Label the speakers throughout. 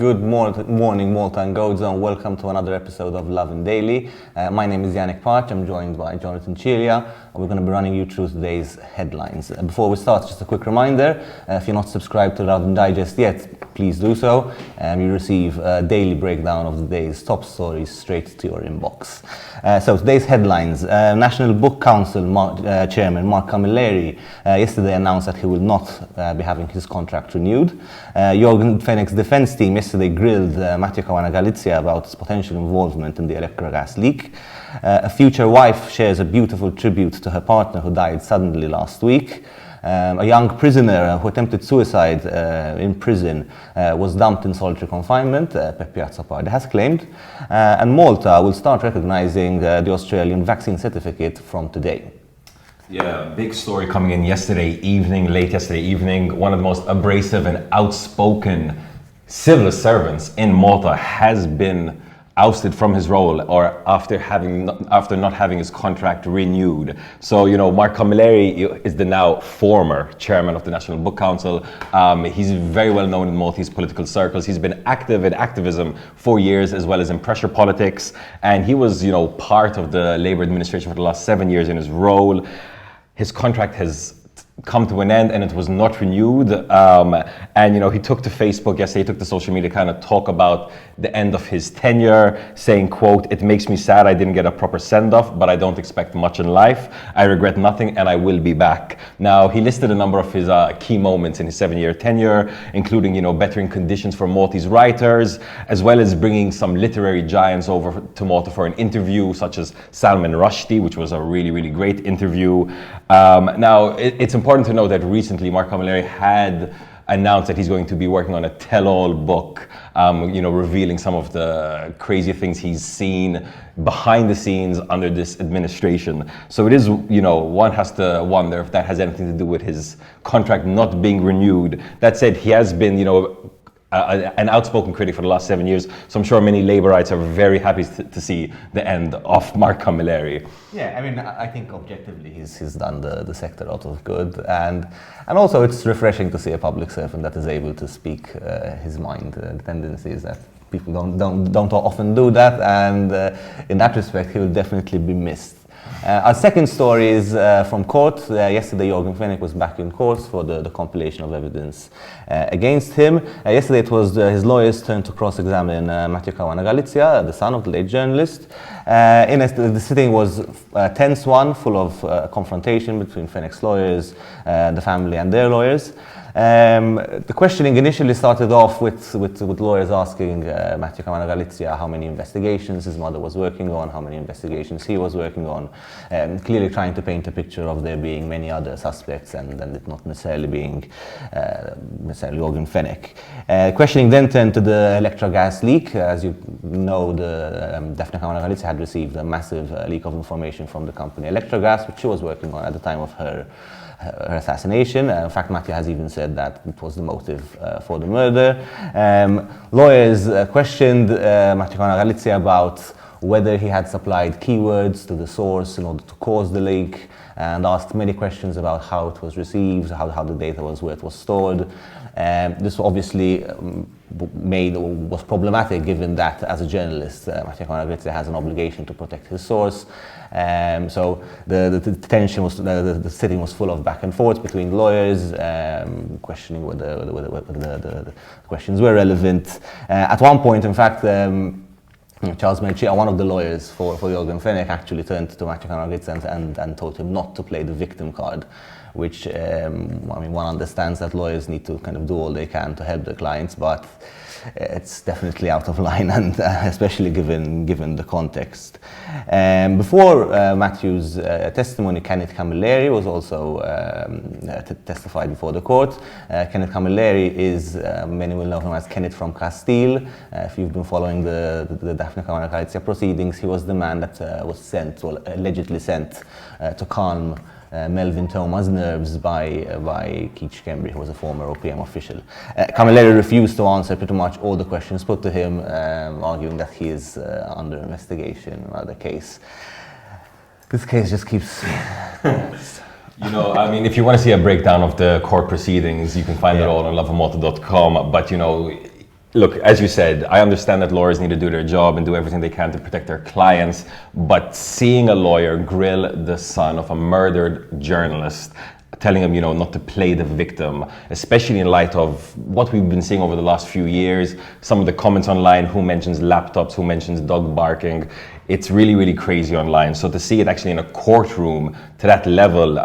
Speaker 1: Good morning, Malta and Gozo, and welcome to another episode of Lovin Daily. My name is Yannick Parch. I'm joined by Jonathan Chilia, and we're going to be running you through today's headlines. Before we start, just a quick reminder, if you're not subscribed to Lovin Digest yet, please do so. You receive a daily breakdown of the day's top stories straight to your inbox. So today's headlines. National Book Council Chairman Mark Camilleri yesterday announced that he will not be having his contract renewed. YORGEN defense team yesterday grilled Matteo Galizia about his potential involvement in the ELECTROGAS leak. A future wife shares a beautiful tribute to her partner who died suddenly last week. A young prisoner who attempted suicide in prison was dumped in solitary confinement, Piazza Parde has claimed. And Malta will start recognizing the Australian vaccine certificate from today.
Speaker 2: Yeah, big story coming in late yesterday evening. One of the most abrasive and outspoken civil servants in Malta has been ousted from his role, or after not having his contract renewed. So, Mark Camilleri is the now former chairman of the National Book Council. He's very well known in Maltese political circles. He's been active in activism for years, as well as in pressure politics. And he was, part of the Labour administration for the last 7 years in his role. His contract has come to an end and it was not renewed. And he took to Facebook yesterday, he took to social media to kind of talk about the end of his tenure, saying, quote, "It makes me sad I didn't get a proper send-off, but I don't expect much in life. I regret nothing and I will be back." Now, he listed a number of his key moments in his 7-year tenure, including, bettering conditions for Maltese writers, as well as bringing some literary giants over to Malta for an interview, such as Salman Rushdie, which was a really, really great interview. Now, it's important to know that recently Mark Camilleri had announced that he's going to be working on a tell-all book, revealing some of the crazy things he's seen behind the scenes under this administration. So it is, one has to wonder if that has anything to do with his contract not being renewed. That said, he has been, an outspoken critic for the last 7 years, so I'm sure many Labourites are very happy to see the end of Mark Camilleri.
Speaker 1: Yeah, I think objectively he's done the sector a lot of good, and also it's refreshing to see a public servant that is able to speak his mind. The tendency is that people don't often do that, and in that respect he will definitely be missed. Our second story is from court. Yesterday, YORGEN was back in court for the compilation of evidence against him. Yesterday, it was his lawyers' turn to cross-examine Matteo Galizia, the son of the late journalist. The sitting was a tense one, full of confrontation between FENECH'S lawyers, the family and their lawyers. The questioning initially started off with lawyers asking Matteo Galizia how many investigations his mother was working on, how many investigations he was working on, clearly trying to paint a picture of there being many other suspects and it not necessarily being YORGEN. Questioning then turned to the ELECTROGAS leak. As you know, Daphne Galizia had received a massive leak of information from the company ELECTROGAS, which she was working on at the time of her assassination. In fact, Matteo has even said that it was the motive for the murder. Lawyers questioned Matteo Galizia about whether he had supplied keywords to the source in order to cause the leak, and asked many questions about how it was received, how the data was, where it was stored. This obviously was problematic, given that as a journalist, Matteo Galizia has an obligation to protect his source. So the tension was, the sitting was full of back and forth between lawyers, questioning whether the questions were relevant. At one point, in fact, Charles Melchia, one of the lawyers for YORGEN, actually turned to Matteo Galizia and told him not to play the victim card, which, one understands that lawyers need to kind of do all they can to help their clients, but it's definitely out of line, and especially given the context. Before Matthew's testimony, Kenneth Camilleri was also testified before the court. Kenneth Camilleri is, many will know him as Kenneth from Castile. If you've been following the Daphne Galizia proceedings, he was the man that was sent, or allegedly sent, to calm Melvin Thomas' nerves by Keith Kembry, who was a former OPM official. Camilleri refused to answer pretty much all the questions put to him, arguing that he is under investigation in another case. This case just keeps...
Speaker 2: If you want to see a breakdown of the court proceedings, you can find it all on lovinmalta.com. But, Look, as you said, I understand that lawyers need to do their job and do everything they can to protect their clients, but seeing a lawyer grill the son of a murdered journalist, telling him, not to play the victim, especially in light of what we've been seeing over the last few years, some of the comments online, who mentions laptops, who mentions dog barking. It's really, really crazy online. So to see it actually in a courtroom to that level,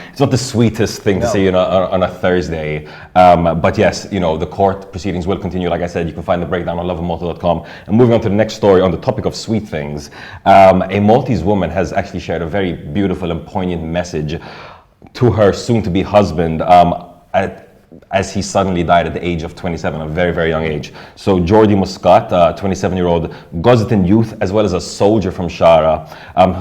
Speaker 2: it's not the sweetest thing to see on a Thursday. But yes, the court proceedings will continue. Like I said, you can find the breakdown on lovinmoto.com. And moving on to the next story on the topic of sweet things, a Maltese woman has actually shared a very beautiful and poignant message to her soon-to-be husband as he suddenly died at the age of 27, a very, very young age. So Jordi Muscat, 27-year-old GOZITAN youth, as well as a soldier from Shara,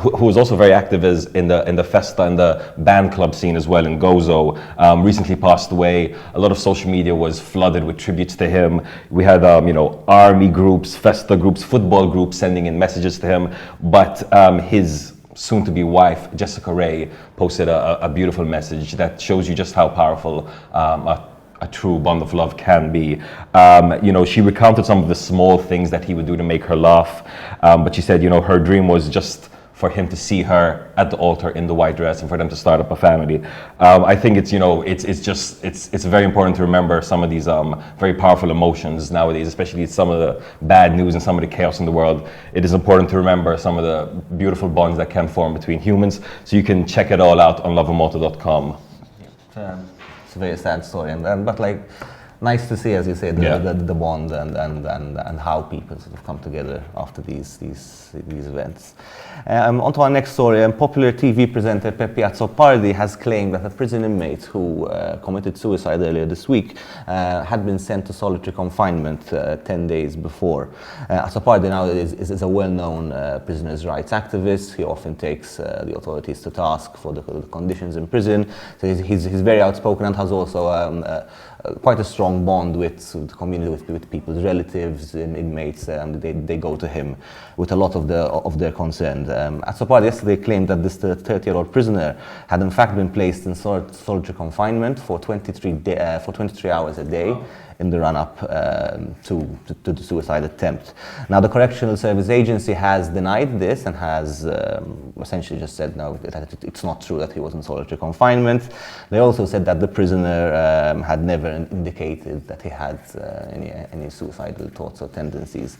Speaker 2: who was also very active in the festa and the band club scene as well in Gozo, recently passed away. A lot of social media was flooded with tributes to him. We had, army groups, festa groups, football groups sending in messages to him, but his soon-to-be wife, Jessica Ray, posted a beautiful message that shows you just how powerful a true bond of love can be. She recounted some of the small things that he would do to make her laugh, but she said, her dream was just for him to see her at the altar in the white dress and for them to start up a family. I think it's very important to remember some of these very powerful emotions nowadays, especially some of the bad news and some of the chaos in the world. It is important to remember some of the beautiful bonds that can form between humans. So you can check it all out on lovinmoto.com.
Speaker 1: It's a very sad story, but nice to see, as you say, the bond and how people sort of come together after these events. On to our next story. Popular TV presenter Pepe Azzopardi has claimed that a prison inmate who committed suicide earlier this week had been sent to solitary confinement 10 days before. Azzopardi now is a well-known prisoners' rights activist. He often takes the authorities to task for the conditions in prison. So he's very outspoken and has also quite a strong bond with the community, with people's relatives, inmates, and they go to him with a lot of their concerns. Azzopardi yesterday claimed that this 30-year-old prisoner had in fact been placed in solitary confinement for 23 hours a day in the run-up to the suicide attempt. Now, the Correctional Service Agency has denied this and has essentially just said no, that it's not true that he was in solitary confinement. They also said that the prisoner had never indicated that he had any suicidal thoughts or tendencies.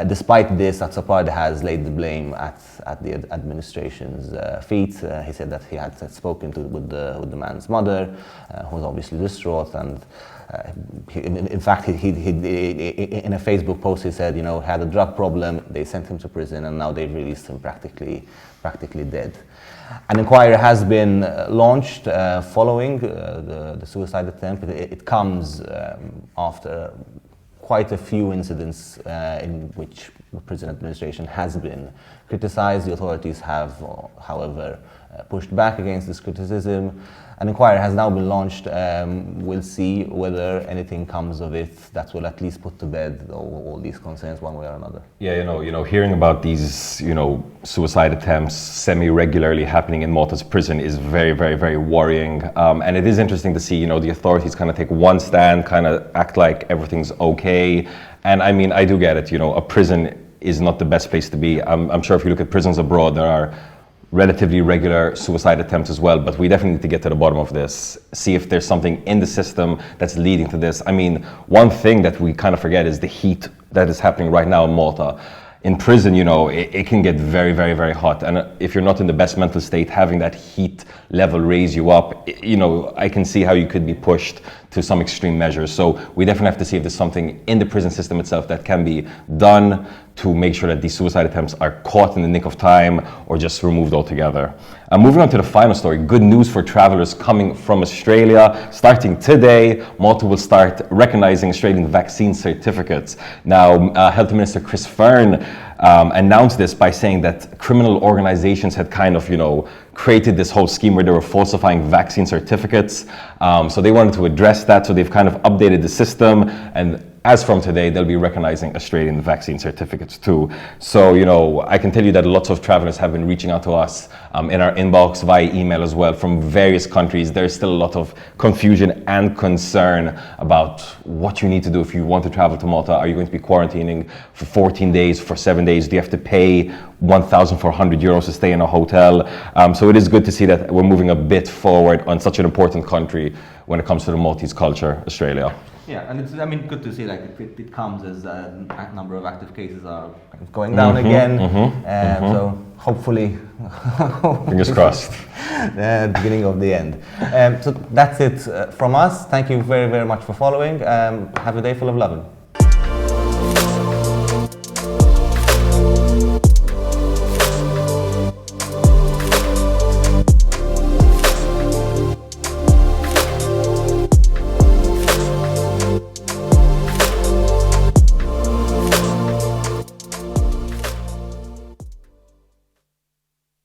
Speaker 1: Despite this, Azzopardi has laid the blame at the administration's feet. He said that he had spoken with the man's mother, who was obviously distraught, and in fact, he in a Facebook post he said, had a drug problem, they sent him to prison, and now they've released him practically dead. An inquiry has been launched following the suicide attempt. It comes after quite a few incidents in which the prison administration has been criticized. The authorities have, however, pushed back against this criticism. An inquiry has now been launched. We'll see whether anything comes of it that will at least put to bed all these concerns one way or another.
Speaker 2: Yeah, hearing about these, suicide attempts semi-regularly happening in Malta's prison is very, very, very worrying. And it is interesting to see, the authorities kind of take one stand, kind of act like everything's okay. And I mean, I do get it, a prison is not the best place to be. I'm sure if you look at prisons abroad, there are relatively regular suicide attempts as well, but we definitely need to get to the bottom of this, see if there's something in the system that's leading to this. I mean, one thing that we kind of forget is the heat that is happening right now in Malta. In prison, it can get very, very, very hot. And if you're not in the best mental state, having that heat level raise you up, I can see how you could be pushed to some extreme measures. So we definitely have to see if there's something in the prison system itself that can be done to make sure that these suicide attempts are caught in the nick of time or just removed altogether. Moving on to the final story, good news for travelers coming from Australia. Starting today, Malta will start recognizing Australian vaccine certificates. Now, Health Minister Chris Fearn announced this by saying that criminal organizations had kind of, created this whole scheme where they were falsifying vaccine certificates. So they wanted to address that. So they've kind of updated the system, and as from today, they'll be recognizing Australian vaccine certificates too. So, you know, I can tell you that lots of travelers have been reaching out to us in our inbox via email as well from various countries. There's still a lot of confusion and concern about what you need to do if you want to travel to Malta. Are you going to be quarantining for 14 days, for 7 days? Do you have to pay 1,400 euros to stay in a hotel? So it is good to see that we're moving a bit forward on such an important country when it comes to the Maltese culture, Australia.
Speaker 1: Yeah, and it's, I mean, good to see like it comes as a number of active cases are going down again. So hopefully,
Speaker 2: fingers crossed,
Speaker 1: the beginning of the end. So that's it from us. Thank you very, very much for following. Have a day full of lovin'.